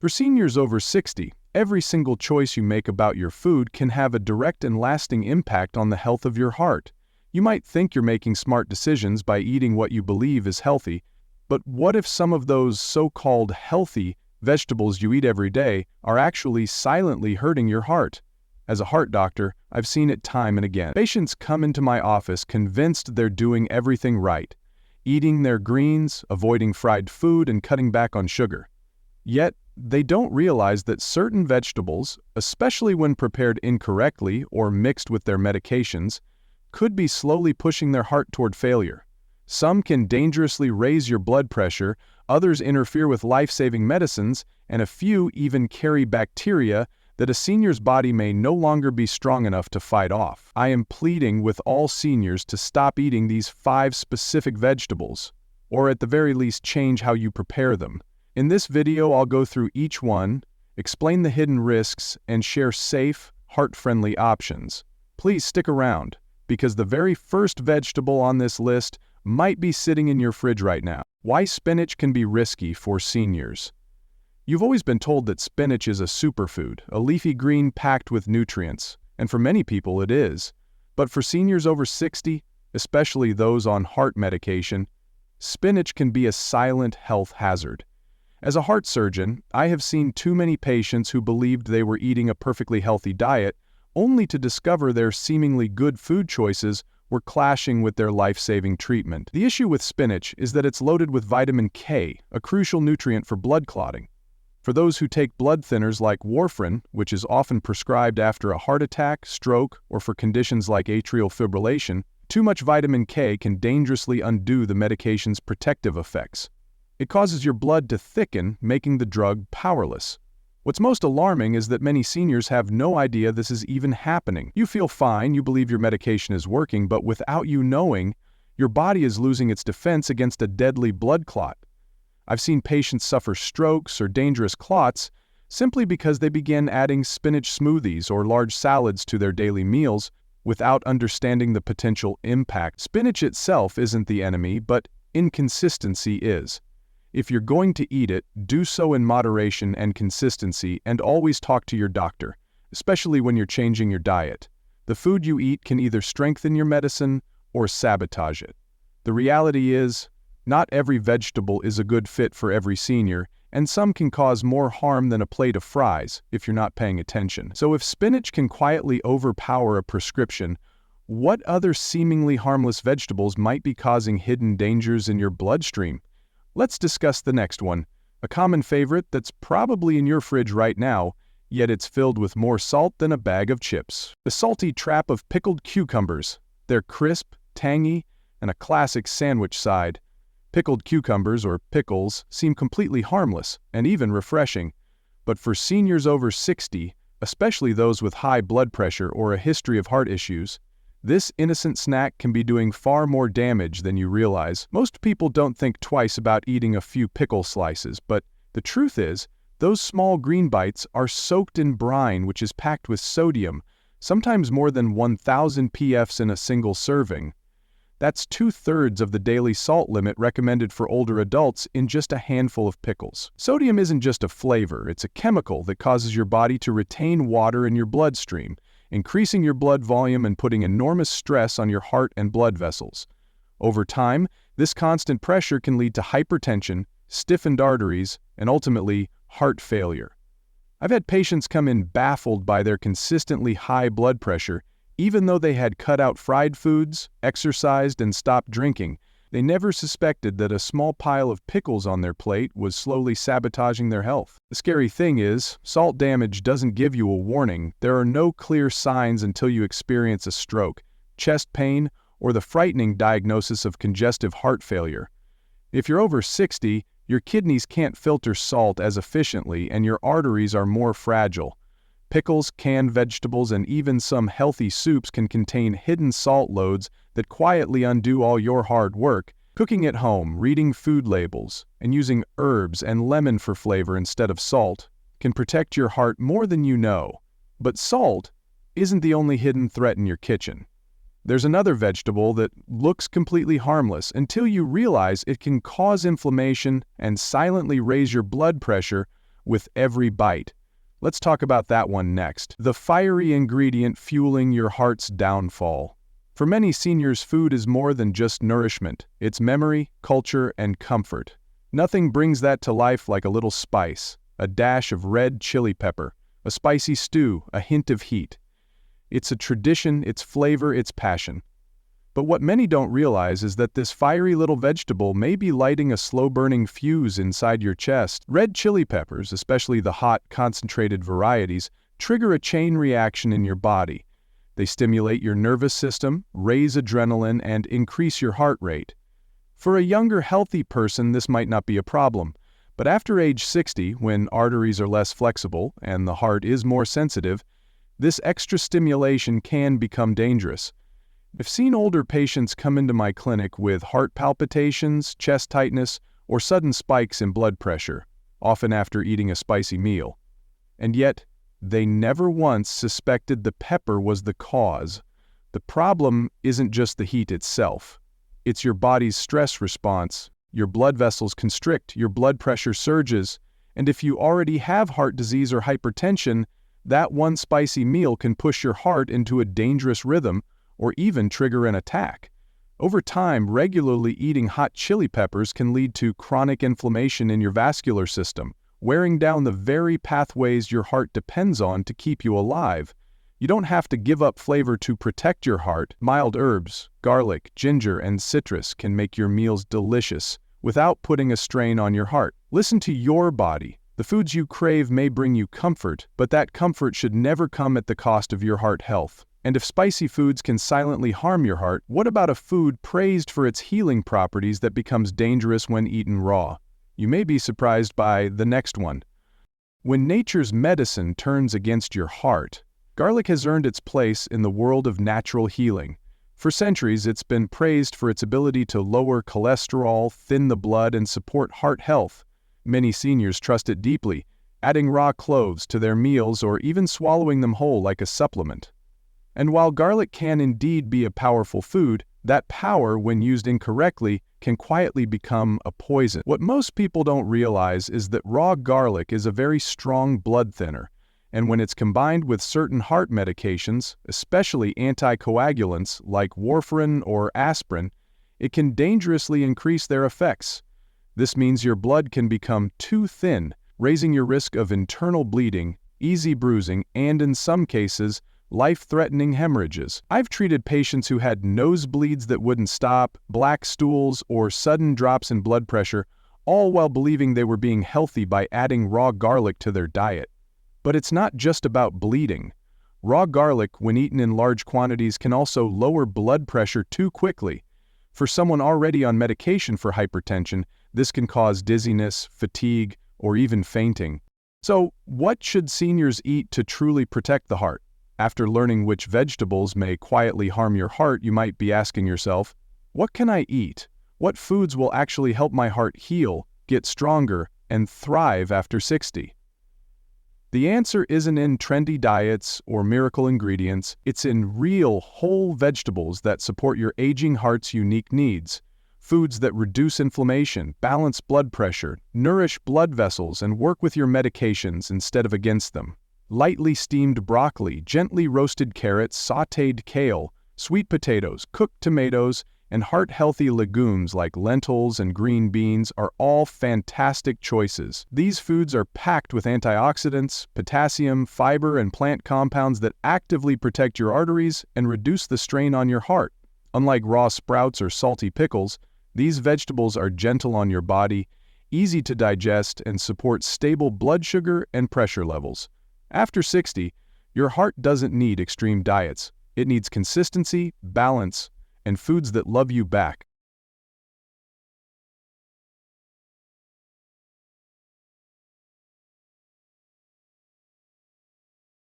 For seniors over 60, every single choice you make about your food can have a direct and lasting impact on the health of your heart. You might think you're making smart decisions by eating what you believe is healthy, but what if some of those so-called healthy vegetables you eat every day are actually silently hurting your heart? As a heart doctor, I've seen it time and again. Patients come into my office convinced they're doing everything right, eating their greens, avoiding fried food, and cutting back on sugar. Yet, they don't realize that certain vegetables, especially when prepared incorrectly or mixed with their medications, could be slowly pushing their heart toward failure. Some can dangerously raise your blood pressure, others interfere with life-saving medicines, and a few even carry bacteria that a senior's body may no longer be strong enough to fight off. I am pleading with all seniors to stop eating these 5 specific vegetables, or at the very least change how you prepare them. In this video, I'll go through each one, explain the hidden risks, and share safe, heart-friendly options. Please stick around, because the very first vegetable on this list might be sitting in your fridge right now. Why spinach can be risky for seniors. You've always been told that spinach is a superfood, a leafy green packed with nutrients, and for many people it is. But for seniors over 60, especially those on heart medication, spinach can be a silent health hazard. As a heart surgeon, I have seen too many patients who believed they were eating a perfectly healthy diet, only to discover their seemingly good food choices were clashing with their life-saving treatment. The issue with spinach is that it's loaded with vitamin K, a crucial nutrient for blood clotting. For those who take blood thinners like warfarin, which is often prescribed after a heart attack, stroke, or for conditions like atrial fibrillation, too much vitamin K can dangerously undo the medication's protective effects. It causes your blood to thicken, making the drug powerless. What's most alarming is that many seniors have no idea this is even happening. You feel fine, you believe your medication is working, but without you knowing, your body is losing its defense against a deadly blood clot. I've seen patients suffer strokes or dangerous clots simply because they began adding spinach smoothies or large salads to their daily meals without understanding the potential impact. Spinach itself isn't the enemy, but inconsistency is. If you're going to eat it, do so in moderation and consistency, and always talk to your doctor, especially when you're changing your diet. The food you eat can either strengthen your medicine or sabotage it. The reality is, not every vegetable is a good fit for every senior, and some can cause more harm than a plate of fries if you're not paying attention. So if spinach can quietly overpower a prescription, what other seemingly harmless vegetables might be causing hidden dangers in your bloodstream? Let's discuss the next one, a common favorite that's probably in your fridge right now, yet it's filled with more salt than a bag of chips. The salty trap of pickled cucumbers. They're crisp, tangy, and a classic sandwich side. Pickled cucumbers, or pickles, seem completely harmless and even refreshing. But for seniors over 60, especially those with high blood pressure or a history of heart issues, this innocent snack can be doing far more damage than you realize. Most people don't think twice about eating a few pickle slices, but the truth is, those small green bites are soaked in brine which is packed with sodium, sometimes more than 1,000 ppf in a single serving. That's 2/3 of the daily salt limit recommended for older adults in just a handful of pickles. Sodium isn't just a flavor, it's a chemical that causes your body to retain water in your bloodstream, increasing your blood volume and putting enormous stress on your heart and blood vessels. Over time, this constant pressure can lead to hypertension, stiffened arteries, and ultimately, heart failure. I've had patients come in baffled by their consistently high blood pressure, even though they had cut out fried foods, exercised, and stopped drinking. They never suspected that a small pile of pickles on their plate was slowly sabotaging their health. The scary thing is, salt damage doesn't give you a warning. There are no clear signs until you experience a stroke, chest pain, or the frightening diagnosis of congestive heart failure. If you're over 60, your kidneys can't filter salt as efficiently and your arteries are more fragile. Pickles, canned vegetables, and even some healthy soups can contain hidden salt loads that quietly undo all your hard work. Cooking at home, reading food labels, and using herbs and lemon for flavor instead of salt can protect your heart more than you know. But salt isn't the only hidden threat in your kitchen. There's another vegetable that looks completely harmless until you realize it can cause inflammation and silently raise your blood pressure with every bite. Let's talk about that one next. The fiery ingredient fueling your heart's downfall. For many seniors, food is more than just nourishment. It's memory, culture, and comfort. Nothing brings that to life like a little spice, a dash of red chili pepper, a spicy stew, a hint of heat. It's a tradition, it's flavor, it's passion. But what many don't realize is that this fiery little vegetable may be lighting a slow-burning fuse inside your chest. Red chili peppers, especially the hot, concentrated varieties, trigger a chain reaction in your body. They stimulate your nervous system, raise adrenaline, and increase your heart rate. For a younger, healthy person, this might not be a problem. But after age 60, when arteries are less flexible and the heart is more sensitive, this extra stimulation can become dangerous. I've seen older patients come into my clinic with heart palpitations, chest tightness, or sudden spikes in blood pressure, often after eating a spicy meal. And yet, they never once suspected the pepper was the cause. The problem isn't just the heat itself. It's your body's stress response. Your blood vessels constrict, your blood pressure surges, and if you already have heart disease or hypertension, that one spicy meal can push your heart into a dangerous rhythm or even trigger an attack. Over time, regularly eating hot chili peppers can lead to chronic inflammation in your vascular system, wearing down the very pathways your heart depends on to keep you alive. You don't have to give up flavor to protect your heart. Mild herbs, garlic, ginger, and citrus can make your meals delicious without putting a strain on your heart. Listen to your body. The foods you crave may bring you comfort, but that comfort should never come at the cost of your heart health. And if spicy foods can silently harm your heart, what about a food praised for its healing properties that becomes dangerous when eaten raw? You may be surprised by the next one. When nature's medicine turns against your heart, garlic has earned its place in the world of natural healing. For centuries, it's been praised for its ability to lower cholesterol, thin the blood, and support heart health. Many seniors trust it deeply, adding raw cloves to their meals or even swallowing them whole like a supplement. And while garlic can indeed be a powerful food, that power, when used incorrectly, can quietly become a poison. What most people don't realize is that raw garlic is a very strong blood thinner, and when it's combined with certain heart medications, especially anticoagulants like warfarin or aspirin, it can dangerously increase their effects. This means your blood can become too thin, raising your risk of internal bleeding, easy bruising, and in some cases, life-threatening hemorrhages. I've treated patients who had nosebleeds that wouldn't stop, black stools, or sudden drops in blood pressure, all while believing they were being healthy by adding raw garlic to their diet. But it's not just about bleeding. Raw garlic, when eaten in large quantities, can also lower blood pressure too quickly. For someone already on medication for hypertension, this can cause dizziness, fatigue, or even fainting. So, what should seniors eat to truly protect the heart? After learning which vegetables may quietly harm your heart, you might be asking yourself, what can I eat? What foods will actually help my heart heal, get stronger, and thrive after 60? The answer isn't in trendy diets or miracle ingredients. It's in real, whole vegetables that support your aging heart's unique needs. Foods that reduce inflammation, balance blood pressure, nourish blood vessels, and work with your medications instead of against them. Lightly steamed broccoli, gently roasted carrots, sautéed kale, sweet potatoes, cooked tomatoes, and heart-healthy legumes like lentils and green beans are all fantastic choices. These foods are packed with antioxidants, potassium, fiber, and plant compounds that actively protect your arteries and reduce the strain on your heart. Unlike raw sprouts or salty pickles, these vegetables are gentle on your body, easy to digest, and support stable blood sugar and pressure levels. After 60, your heart doesn't need extreme diets. It needs consistency, balance, and foods that love you back.